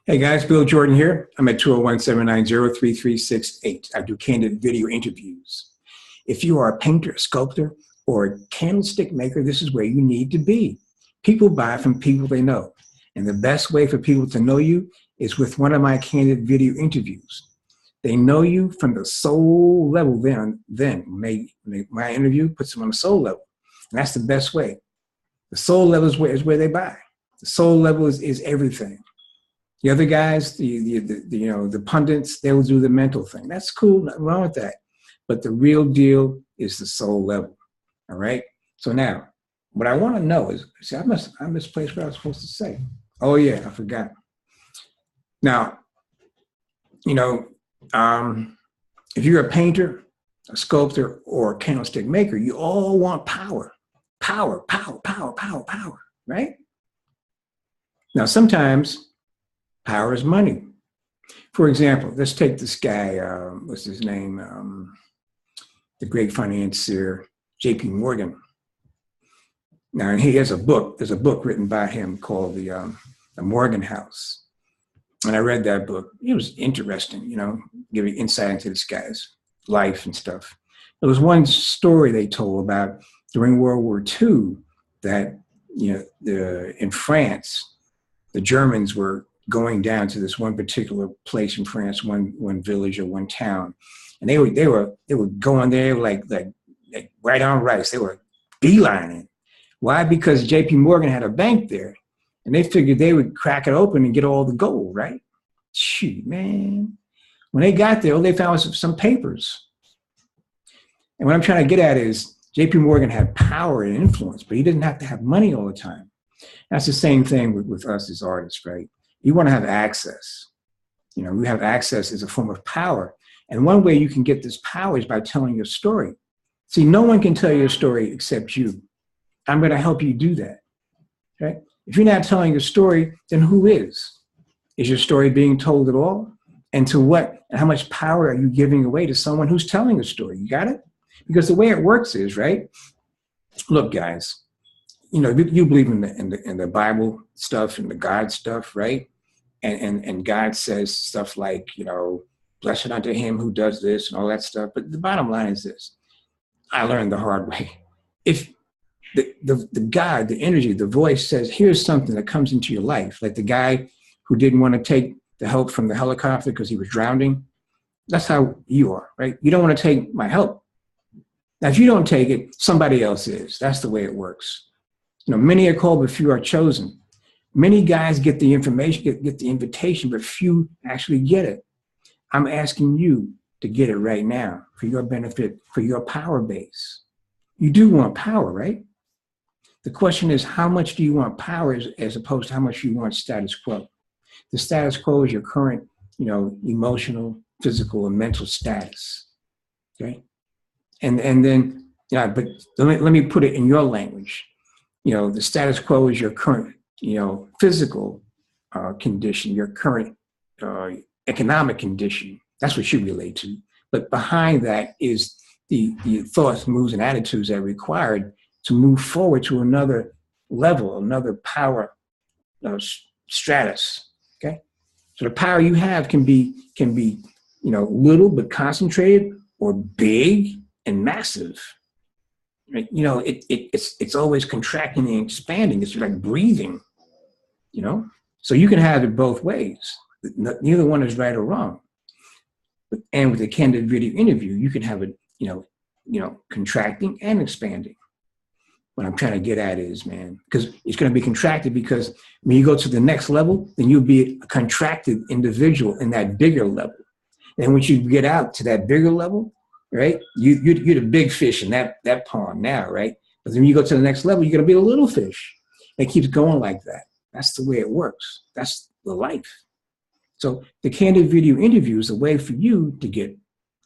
Hey guys, Bill Jordan here. I'm at 201-790-3368. I do candid video interviews. If you are a painter, a sculptor, or a candlestick maker, this is where you need to be. People buy from people they know. And the best way for people to know you is with one of my candid video interviews. They know you from the soul level my interview puts them on the soul level. And that's the best way. The soul level is where they buy. The soul level is everything. The other guys, the pundits, they will do the mental thing. That's cool, nothing wrong with that. But the real deal is the soul level. All right. So now, what I want to know is, see, I misplaced what I was supposed to say. Oh yeah, I forgot. Now, if you're a painter, a sculptor, or a candlestick maker, you all want power, power, power, power, power, power, right? Now, sometimes power is money. For example, let's take this guy, what's his name? The great financier, J.P. Morgan. Now, and he has a book. There's a book written by him called The Morgan House. And I read that book. It was interesting, giving insight into this guy's life and stuff. There was one story they told about during World War II that, in France, the Germans were going down to this one particular place in France, one village or one town, and they were going there like right on rice. They were beelining. Why? Because J.P. Morgan had a bank there, and they figured they would crack it open and get all the gold. Right? Shoot, man. When they got there, all they found was some papers. And what I'm trying to get at is J.P. Morgan had power and influence, but he didn't have to have money all the time. That's the same thing with us as artists, right? You want to have access. We have access as a form of power. And one way you can get this power is by telling your story. See, no one can tell your story except you. I'm going to help you do that. Okay? If you're not telling your story, then who is? Is your story being told at all? And to what? And how much power are you giving away to someone who's telling a story? You got it? Because the way it works is, right? Look, guys, you believe in the Bible stuff and the God stuff, right? And God says stuff like, blessed unto him who does this and all that stuff. But the bottom line is this. I learned the hard way. If the God, the energy, the voice says, here's something that comes into your life, like the guy who didn't want to take the help from the helicopter because he was drowning. That's how you are, right? You don't want to take my help. Now, if you don't take it, somebody else is. That's the way it works. Many are called, but few are chosen. Many guys get the information, get the invitation, but few actually get it. I'm asking you to get it right now for your benefit, for your power base. You do want power, right? The question is, how much do you want power as opposed to how much you want status quo? The status quo is your current, emotional, physical, and mental status, okay? And then, but let me put it in your language. The status quo is your current, physical condition, your current economic condition. That's what you relate to. But behind that is the thoughts, moves, and attitudes that are required to move forward to another level, another power stratus. Okay, so the power you have can be little but concentrated, or big and massive. Right? It's always contracting and expanding. It's like breathing. So you can have it both ways. Neither one is right or wrong. And with a candid video interview, you can have it, contracting and expanding. What I'm trying to get at is, man, because it's going to be contracted, because when you go to the next level, then you'll be a contracted individual in that bigger level. And once you get out to that bigger level, right, you're the big fish in that pond now, right? But then when you go to the next level, you're going to be a little fish. And it keeps going like that. That's the way it works. That's the life. So the candid video interview is a way for you to get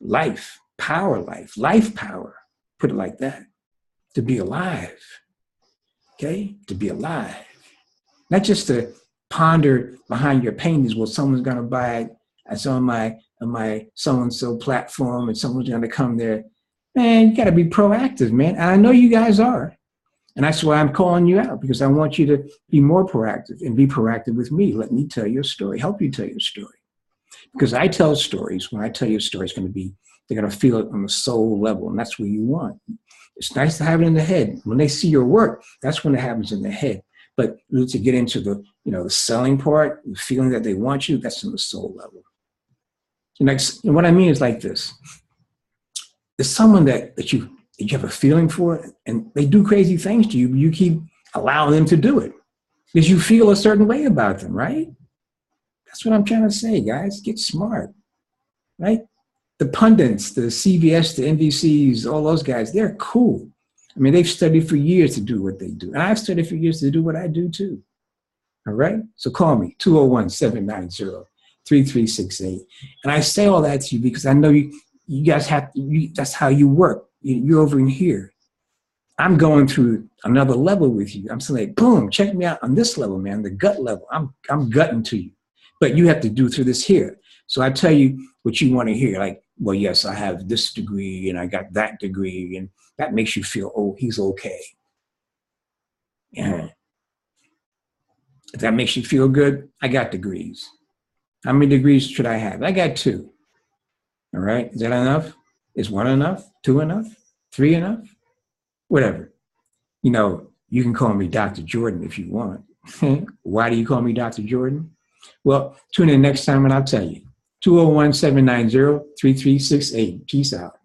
life power, life power, put it like that, to be alive, okay? To be alive. Not just to ponder behind your paintings, well, someone's going to buy it. It's on my so-and-so platform and someone's going to come there. Man, you got to be proactive, man. And I know you guys are. And that's why I'm calling you out, because I want you to be more proactive and be proactive with me. Let me tell your story, help you tell your story. Because I tell stories, when I tell you a story, it's going to be, they're going to feel it on the soul level, and that's what you want. It's nice to have it in the head. When they see your work, that's when it happens in the head. But to get into the, the selling part, the feeling that they want you, that's in the soul level. And what I mean is like this. There's someone that you have a feeling for, and they do crazy things to you, but you keep allowing them to do it because you feel a certain way about them, right? That's what I'm trying to say, guys. Get smart, right? The pundits, the CBS, the NBCs, all those guys, they're cool. I mean, they've studied for years to do what they do. And I've studied for years to do what I do too. All right? So call me, 201-790-3368. And I say all that to you because I know you guys that's how you work. You're over in here. I'm going through another level with you. I'm saying, like, boom, check me out on this level, man, the gut level. I'm gutting to you. But you have to do through this here. So I tell you what you want to hear. Like, well, yes, I have this degree and I got that degree. And that makes you feel, oh, he's okay. Yeah. If that makes you feel good, I got degrees. How many degrees should I have? I got 2. All right. Is that enough? Is 1 enough? 2 enough? 3 enough? Whatever. You can call me Dr. Jordan if you want. Why do you call me Dr. Jordan? Well, tune in next time and I'll tell you. 201-790-3368. Peace out.